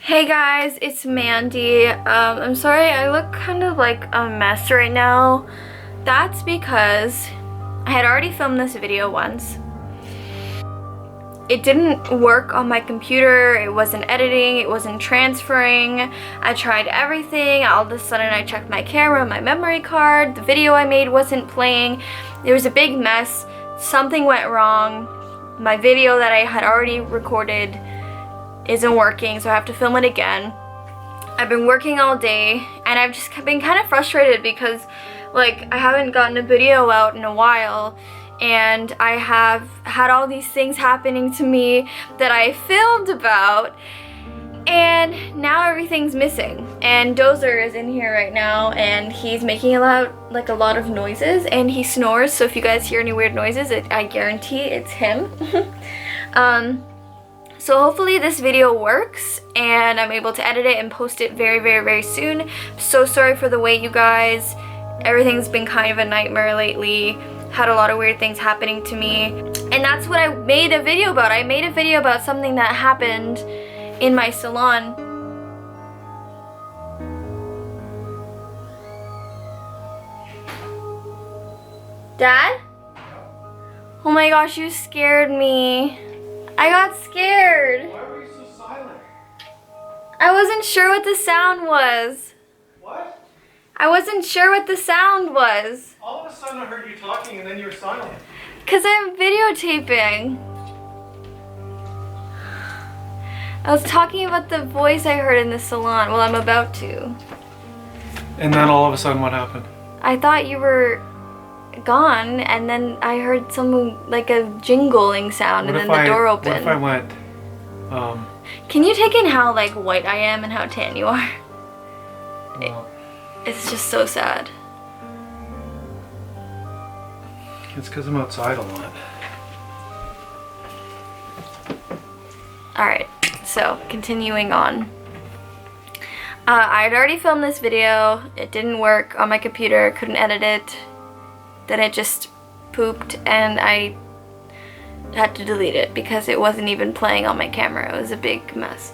Hey guys, it's Mandy. I'm sorry I look kind of like a mess right now. That's because I had already filmed this video once. It didn't work on my computer, it wasn't editing, it wasn't transferring. I tried everything. All of a sudden I checked my camera, my memory card, the video I made wasn't playing. It was a big mess. Something went wrong. My video that I had already recorded isn't working, so I have to film it again. I've been working all day and I've just been kind of frustrated because like I haven't gotten a video out in a while and I have had all these things happening to me that I filmed about, and now everything's missing. And Dozer is in here right now and he's making a lot of noises, and he snores, so if you guys hear any weird noises, I guarantee it's him. So hopefully this video works and I'm able to edit it and post it very, very, very soon. So sorry for the wait, you guys. Everything's been kind of a nightmare lately. Had a lot of weird things happening to me. And that's what I made a video about. I made a video about something that happened in my salon. Dad? Oh my gosh, you scared me. I got scared. Why were you so silent? I wasn't sure what the sound was. What? I wasn't sure what the sound was. All of a sudden I heard you talking and then you were silent. Because I'm videotaping. I was talking about the voice I heard in the salon. Well, I'm about to. And then all of a sudden what happened? I thought you were gone, and then I heard some like a jingling sound, and then the door opened. What if I went, Can you take in how like white I am and how tan you are? well, It's just so sad. it's because I'm outside a lot. Alright, so continuing on. I had already filmed this video. It didn't work on my computer, couldn't edit it. Then it just pooped and I had to delete it because it wasn't even playing on my camera. It was a big mess.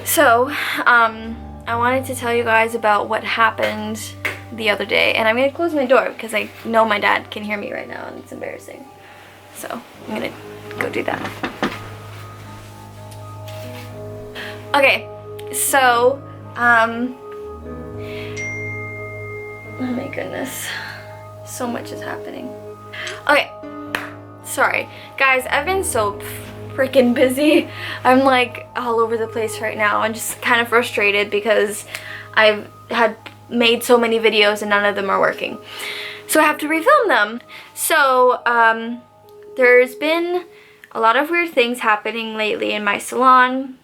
So, I wanted to tell you guys about what happened the other day. And I'm going to close my door because I know my dad can hear me right now and it's embarrassing. So, I'm going to go do that. Okay, so, oh my goodness. So much is happening. Okay, sorry. Guys, I've been so freaking busy. I'm like all over the place right now and just kind of frustrated because I've had made so many videos and none of them are working. So I have to refilm them. So, there's been a lot of weird things happening lately in my salon.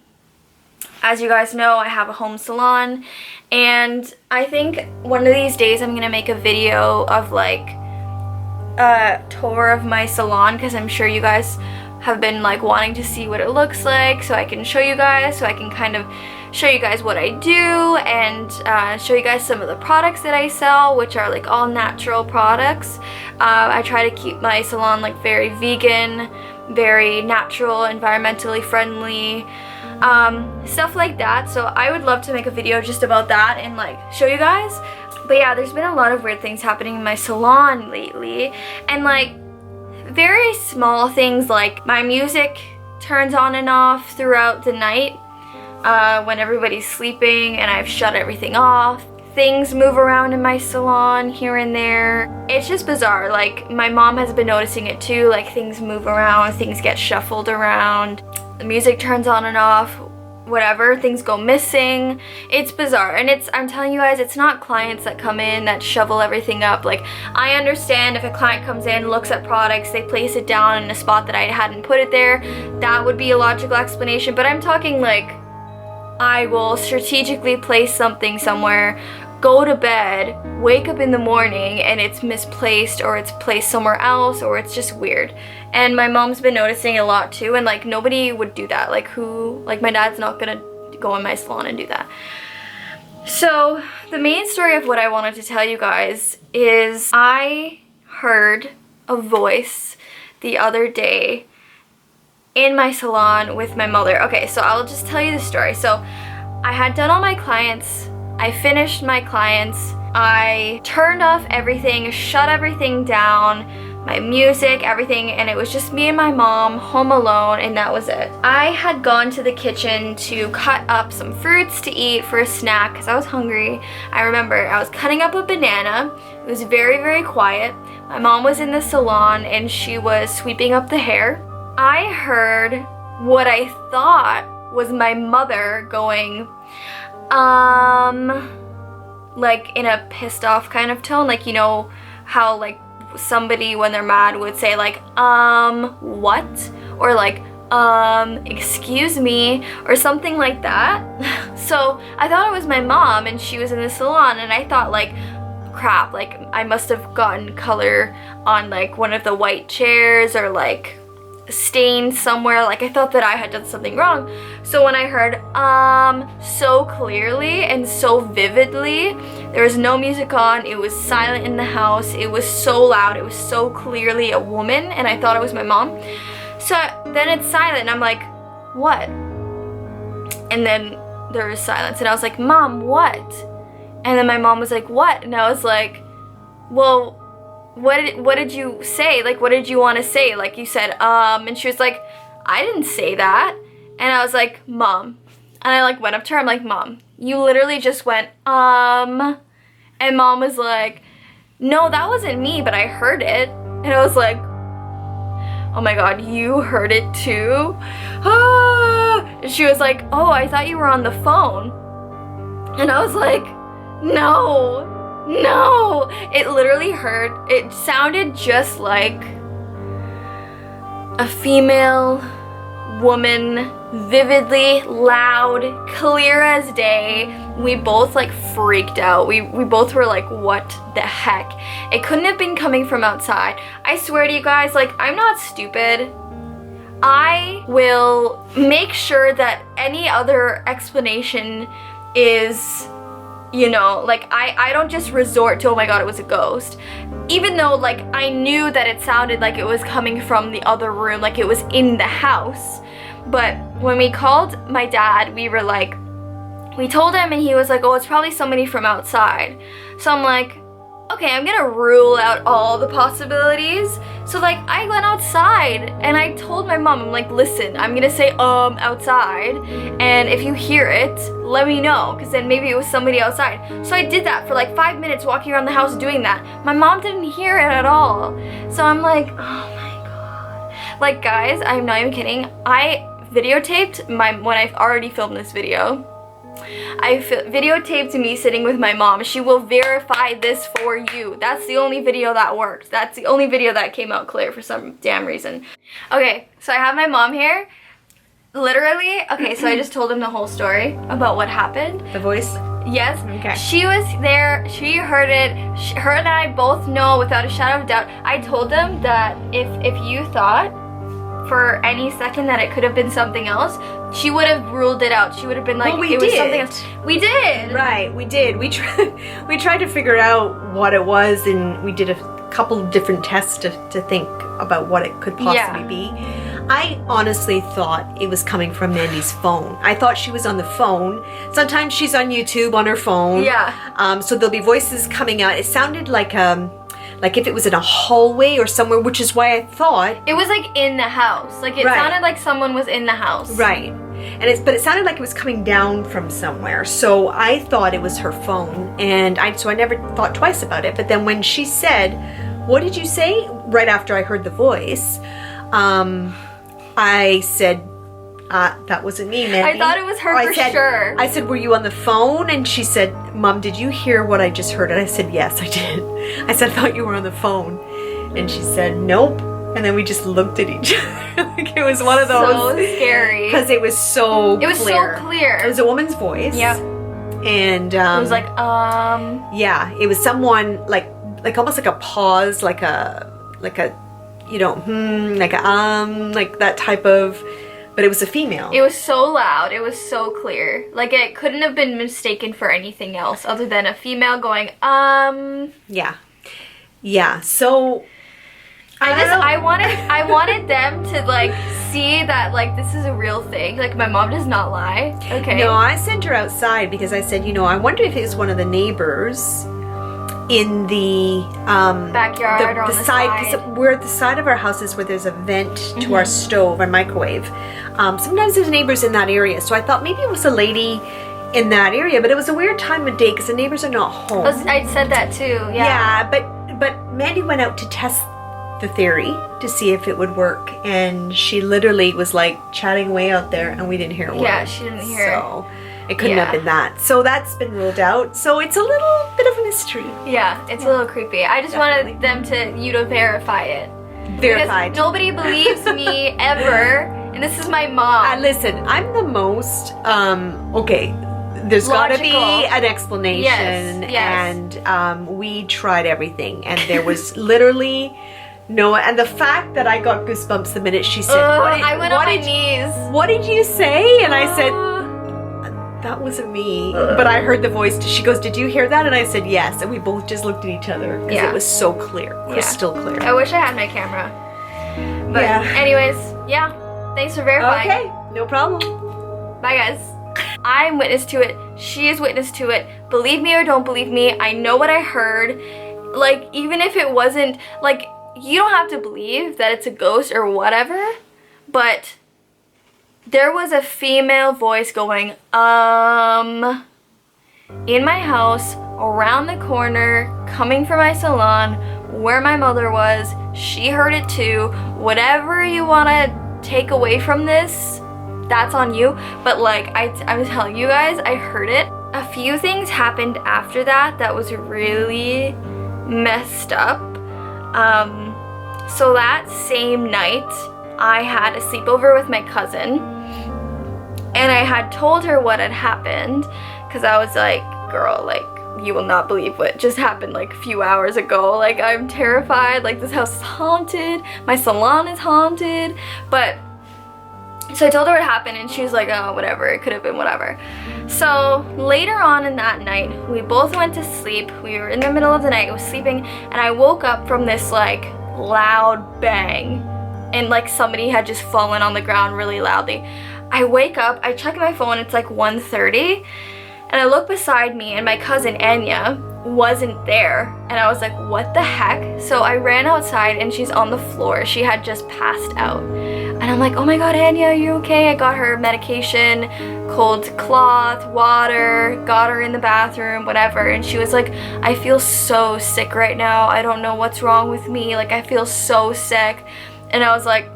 As you guys know, I have a home salon, and I think one of these days I'm gonna make a video of like a tour of my salon, because I'm sure you guys have been like wanting to see what it looks like, so I can show you guys, so I can kind of show you guys what I do and show you guys some of the products that I sell, which are like all natural products. I try to keep my salon like very vegan, very natural, environmentally friendly, stuff like that. So I would love to make a video just about that and like show you guys. But yeah, there's been a lot of weird things happening in my salon lately, and like very small things, like my music turns on and off throughout the night when everybody's sleeping and I've shut everything off. Things move around in my salon here and there. It's just bizarre. Like my mom has been noticing it too, like things move around, things get shuffled around. The music turns on and off, whatever, things go missing. It's bizarre, and I'm telling you guys, it's not clients that come in that shovel everything up. Like, I understand if a client comes in, looks at products, they place it down in a spot that I hadn't put it there, that would be a logical explanation, but I'm talking like, I will strategically place something somewhere, go to bed, wake up in the morning, and it's misplaced, or it's placed somewhere else, or it's just weird. And my mom's been noticing a lot too, and like nobody would do that. Like my dad's not gonna go in my salon and do that. So the main story of what I wanted to tell you guys is I heard a voice the other day in my salon with my mother. Okay, so I'll just tell you the story. So I had done all my clients. I finished my clients. I turned off everything, shut everything down, my music, everything, and it was just me and my mom home alone, and that was it. I had gone to the kitchen to cut up some fruits to eat for a snack because I was hungry. I remember I was cutting up a banana. It was very, very quiet. My mom was in the salon and she was sweeping up the hair. I heard what I thought was my mother going, like in a pissed off kind of tone, like, you know how like somebody when they're mad would say like, what? Or like, excuse me, or something like that. So I thought it was my mom and she was in the salon, and I thought like, crap, like I must have gotten color on like one of the white chairs or like stained somewhere. Like I thought that I had done something wrong. So when I heard so clearly and so vividly, there was no music on, it was silent in the house, it was so loud, it was so clearly a woman, and I thought it was my mom. So then it's silent and I'm like, what? And then there was silence and I was like, Mom, what? And then my mom was like, what? And I was like, well, what did you say? Like, what did you want to say? Like, you said, and she was like, I didn't say that. And I was like, Mom. And I like went up to her, I'm like, Mom, you literally just went, and Mom was like, no, that wasn't me, but I heard it. And I was like, oh my God, you heard it too? Ah! And she was like, oh, I thought you were on the phone. And I was like, no. It literally it sounded just like a female woman, vividly, loud, clear as day. We both like freaked out. We both were like, what the heck? It couldn't have been coming from outside. I swear to you guys, like, I'm not stupid. I will make sure that any other explanation is, you know, like I don't just resort to, oh my God, it was a ghost. Even though like I knew that it sounded like it was coming from the other room, like it was in the house. But when we called my dad, we were like, we told him and he was like, oh, it's probably somebody from outside. So I'm like, okay, I'm gonna rule out all the possibilities. So like I went outside and I told my mom, I'm like, listen, I'm gonna say outside, and if you hear it, let me know, because then maybe it was somebody outside. So I did that for like 5 minutes, walking around the house doing that. My mom didn't hear it at all. So I'm like, oh my God. Like guys, I'm not even kidding. I videotaped when I already filmed this video. I videotaped me sitting with my mom. She will verify this for you. That's the only video that worked. That's the only video that came out clear for some damn reason. Okay, so I have my mom here. Literally, okay, so I just told him the whole story about what happened. The voice? Yes. Okay. She was there. She heard it. Her and I both know without a shadow of doubt. I told them that if you thought for any second that it could have been something else, she would have ruled it out. She would have been like, well, it was something else. We did. Right, we did. We tried to figure out what it was, and we did a couple different tests to think about what it could possibly be. I honestly thought it was coming from Mandy's phone. I thought she was on the phone. Sometimes she's on YouTube on her phone. Yeah. So there'll be voices coming out. It sounded like if it was in a hallway or somewhere, which is why I thought it was like in the house. Like it sounded like someone was in the house. Right. But it sounded like it was coming down from somewhere. So I thought it was her phone, and so I never thought twice about it. But then when she said, "What did you say?" right after I heard the voice, I said, that wasn't me, Mandy. I thought it was her for sure. I said, were you on the phone? And she said, Mom, did you hear what I just heard? And I said, yes, I did. I said, I thought you were on the phone. And she said, nope. And then we just looked at each other. Like it was one of those. So scary. Because it was so clear. It was so clear. It was a woman's voice. Yeah. And it was like, yeah, it was someone like almost like a pause, like a you know, like that type of, but it was a female. It was so loud. It was so clear. Like it couldn't have been mistaken for anything else other than a female going, Yeah. Yeah. So I wanted them to like see that like this is a real thing. Like my mom does not lie. Okay. No, I sent her outside because I said, you know, I wonder if it's one of the neighbors in the backyard or on the side. Because we're at the side of our houses where there's a vent to our stove, our microwave. Sometimes there's neighbors in that area, so I thought maybe it was a lady in that area, but it was a weird time of day because the neighbors are not home. I said that too. Yeah. But Mandy went out to test the theory to see if it would work, and she literally was like chatting away out there, and we didn't hear a word. Yeah, she didn't hear. So it couldn't have been that. So that's been ruled out. So it's a little bit of a mystery. Yeah, it's a little creepy. I just wanted you to verify it. Verified. Because nobody believes me ever, and this is my mom. Listen, I'm the most okay. There's got to be an explanation, and we tried everything, and there was literally no. And the fact that I got goosebumps the minute she said, I went on my knees. What did you say? And I said, that wasn't me. But I heard the voice. She goes, did you hear that? And I said, yes. And we both just looked at each other because it was so clear, crystal clear. I wish I had my camera. But anyways, thanks for verifying. Okay, no problem. Bye guys. I'm witness to it. She is witness to it. Believe me or don't believe me, I know what I heard. Like, even if it wasn't, like, you don't have to believe that it's a ghost or whatever, but there was a female voice going, in my house, around the corner, coming from my salon, where my mother was. She heard it too. Whatever you want to take away from this, that's on you. But like I'm telling you guys, I heard it. A few things happened after that was really messed up. So that same night, I had a sleepover with my cousin, and I had told her what had happened, because I was like, girl, like, you will not believe what just happened like a few hours ago. Like, I'm terrified. Like, this house is haunted. My salon is haunted. But so I told her what happened, and she was like, oh, whatever, it could have been whatever. So later on in that night, we both went to sleep. We were in the middle of the night, I was sleeping, and I woke up from this like loud bang, and like somebody had just fallen on the ground really loudly. I wake up, I check my phone, it's like 1:30, and I look beside me, and my cousin Anya wasn't there, and I was like, what the heck? So I ran outside, and she's on the floor. She had just passed out, and I'm like, oh my god, Anya, are you okay? I got her medication, cold cloth, water, got her in the bathroom, whatever. And she was like, I feel so sick right now. I don't know what's wrong with me. Like, I feel so sick. And I was like,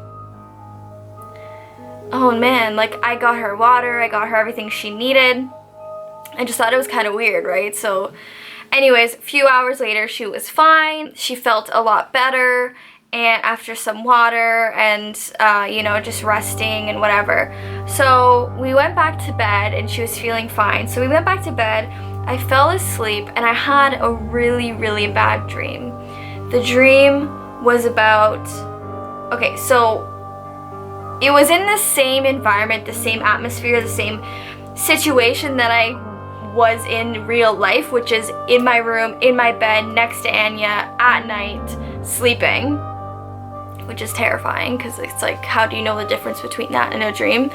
oh man, like, I got her water, I got her everything she needed. I just thought it was kind of weird, right? So anyways, a few hours later, she was fine. She felt a lot better, and after some water and, you know, just resting and whatever. So we went back to bed, and she was feeling fine. So we went back to bed. I fell asleep, and I had a really, really bad dream. The dream was about, okay, so it was in the same environment, the same atmosphere, the same situation that I was in real life, which is in my room, in my bed, next to Anya, at night, sleeping, which is terrifying, because it's like, how do you know the difference between that and a dream?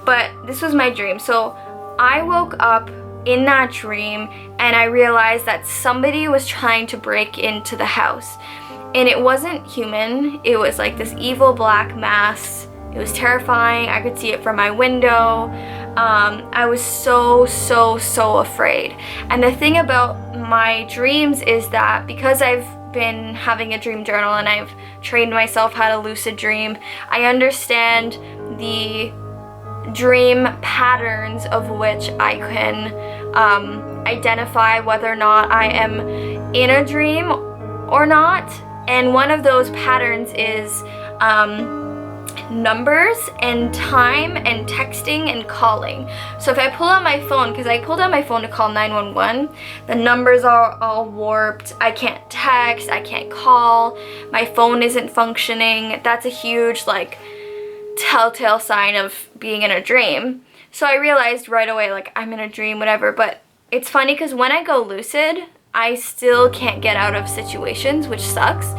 But this was my dream. So I woke up in that dream, and I realized that somebody was trying to break into the house, and it wasn't human. It was like this evil black mass. It was terrifying. I could see it from my window. I was so afraid. And the thing about my dreams is that because I've been having a dream journal and I've trained myself how to lucid dream, I understand the dream patterns of which I can identify whether or not I am in a dream or not. And one of those patterns is numbers and time and texting and calling. So if I pull out my phone, because I pulled out my phone to call 911, the numbers are all warped. I can't text, I can't call, my phone isn't functioning. That's a huge like telltale sign of being in a dream. So I realized right away, like, I'm in a dream, whatever. But it's funny because when I go lucid, I still can't get out of situations, which sucks.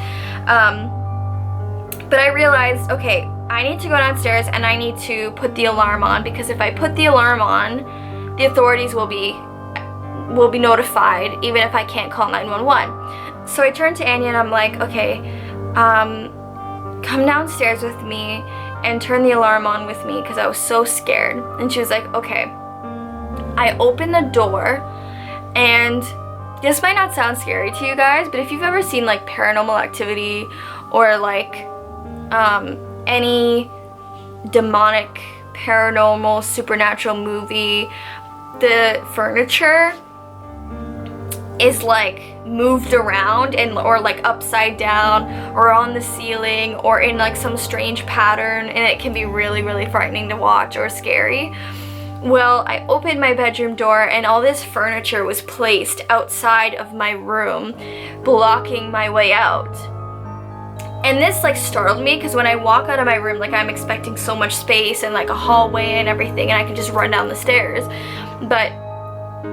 But I realized, okay, I need to go downstairs and I need to put the alarm on, because if I put the alarm on, the authorities will be notified even if I can't call 911. So I turned to Anya and I'm like, okay, come downstairs with me and turn the alarm on with me, because I was so scared. And she was like, okay. I opened the door, and this might not sound scary to you guys, but if you've ever seen like Paranormal Activity or like any demonic, paranormal, supernatural movie, the furniture is like moved around and or like upside down or on the ceiling or in like some strange pattern, and it can be really, really frightening to watch or scary. Well, I opened my bedroom door and all this furniture was placed outside of my room, blocking my way out. And this like startled me, because when I walk out of my room, like I'm expecting so much space and like a hallway and everything, and I can just run down the stairs. But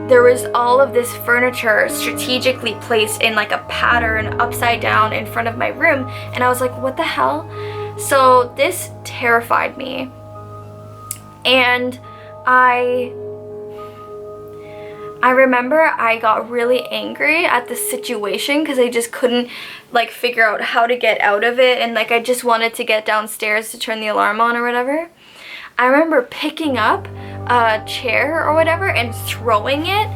there was all of this furniture strategically placed in like a pattern upside down in front of my room, and I was like, what the hell? So this terrified me. And I remember I got really angry at the situation, because I just couldn't like figure out how to get out of it, and like I just wanted to get downstairs to turn the alarm on or whatever. I remember picking up a chair or whatever and throwing it,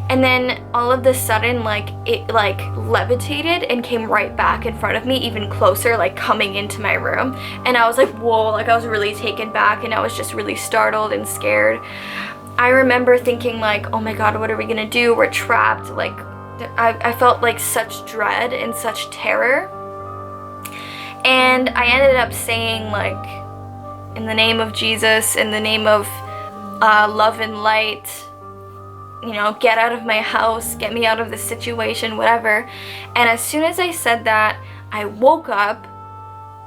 and then all of a sudden like it like levitated and came right back in front of me, even closer, like coming into my room. And I was like, whoa, like I was really taken back, and I was just really startled and scared. I remember thinking like, oh my god, what are we gonna do? We're trapped. Like I felt like such dread and such terror. And I ended up saying like, in the name of Jesus, in the name of love and light, you know, get out of my house, get me out of this situation, whatever. And as soon as I said that, I woke up,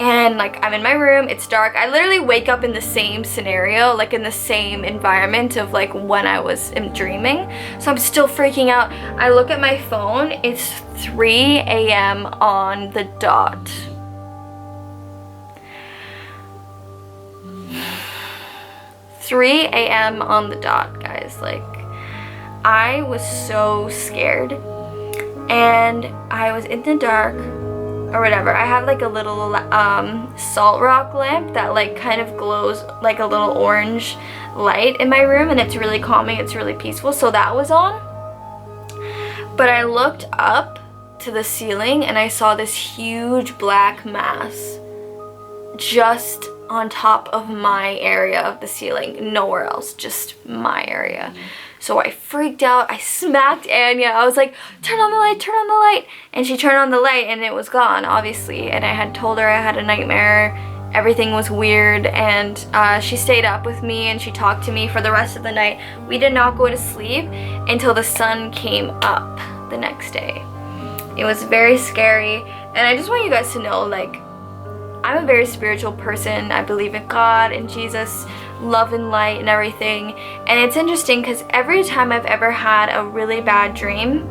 and like I'm in my room, it's dark. I literally wake up in the same scenario, like in the same environment of like when I was dreaming. So I'm still freaking out. I look at my phone, it's 3 a.m. on the dot. on the dot, guys. Like I was so scared, and I was in the dark or whatever. I have like a little salt rock lamp that like kind of glows like a little orange light in my room, and it's really calming, it's really peaceful, so that was on. But I looked up to the ceiling and I saw this huge black mass just on top of my area of the ceiling, nowhere else, just my area. So I freaked out. I smacked Anya. I was like, turn on the light, turn on the light. And she turned on the light and it was gone, obviously. And I had told her I had a nightmare. Everything was weird. And she stayed up with me and she talked to me for the rest of the night. We did not go to sleep until the sun came up the next day. It was very scary. And I just want you guys to know, like, I'm a very spiritual person. I believe in God and Jesus, love and light and everything. And it's interesting because every time I've ever had a really bad dream,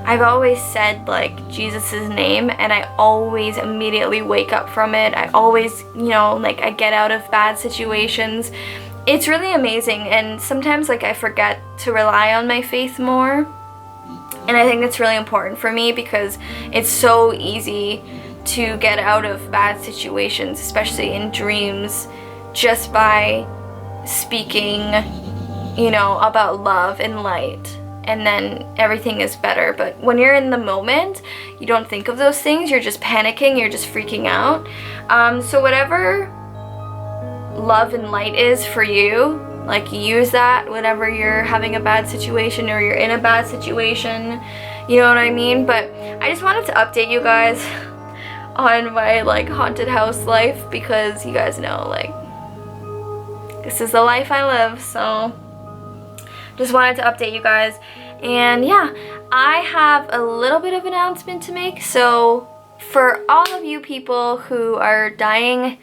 I've always said like Jesus's name, and I always immediately wake up from it. I always, you know, like I get out of bad situations. It's really amazing, and sometimes like I forget to rely on my faith more. And I think that's really important for me because it's so easy to get out of bad situations, especially in dreams, just by speaking, you know, about love and light, and then everything is better. But when you're in the moment, you don't think of those things. You're just panicking, you're just freaking out. So whatever love and light is for you, like use that whenever you're having a bad situation or you're in a bad situation, you know what I mean? But I just wanted to update you guys on my like haunted house life, because you guys know like this is the life I live. So just wanted to update you guys. And yeah, I have a little bit of an announcement to make. So for all of you people who are dying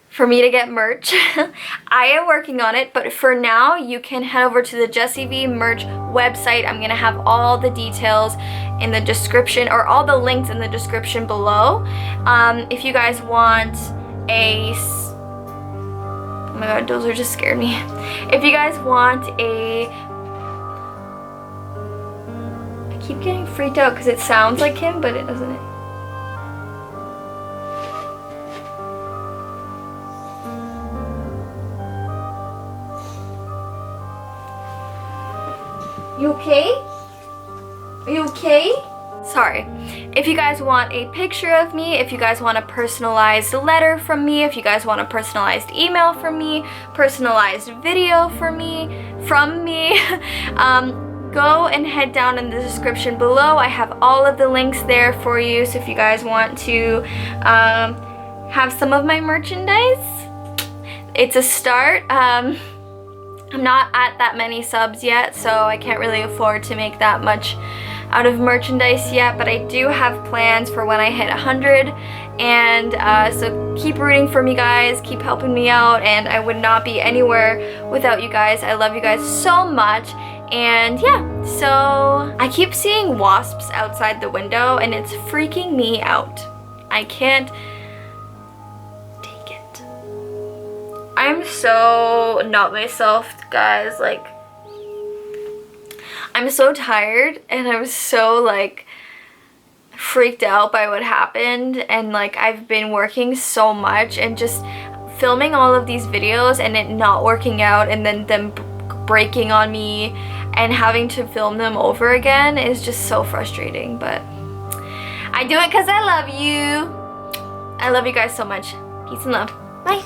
for me to get merch, I am working on it, but for now you can head over to the Jessii Vee merch website. I'm gonna have all the details in the description, or all the links in the description below. If you guys want a my god, those are just scared me. If you guys want a... I keep getting freaked out because it sounds like him, but it doesn't. You okay? Are you okay? Sorry. If you guys want a picture of me, if you guys want a personalized letter from me, if you guys want a personalized email from me, personalized video from me, go and head down in the description below. I have all of the links there for you. So if you guys want to have some of my merchandise, it's a start. I'm not at that many subs yet, so I can't really afford to make that much out of merchandise yet, but I do have plans for when I hit 100, and so keep rooting for me, guys, keep helping me out, and I would not be anywhere without you guys. I love you guys so much. And yeah, so I keep seeing wasps outside the window and it's freaking me out. I can't take it. I'm so not myself, guys. Like, I'm so tired and I'm so like freaked out by what happened, and like I've been working so much and just filming all of these videos and it not working out, and then them breaking on me and having to film them over again is just so frustrating. But I do it because I love you. I love you guys so much. Peace and love. Bye.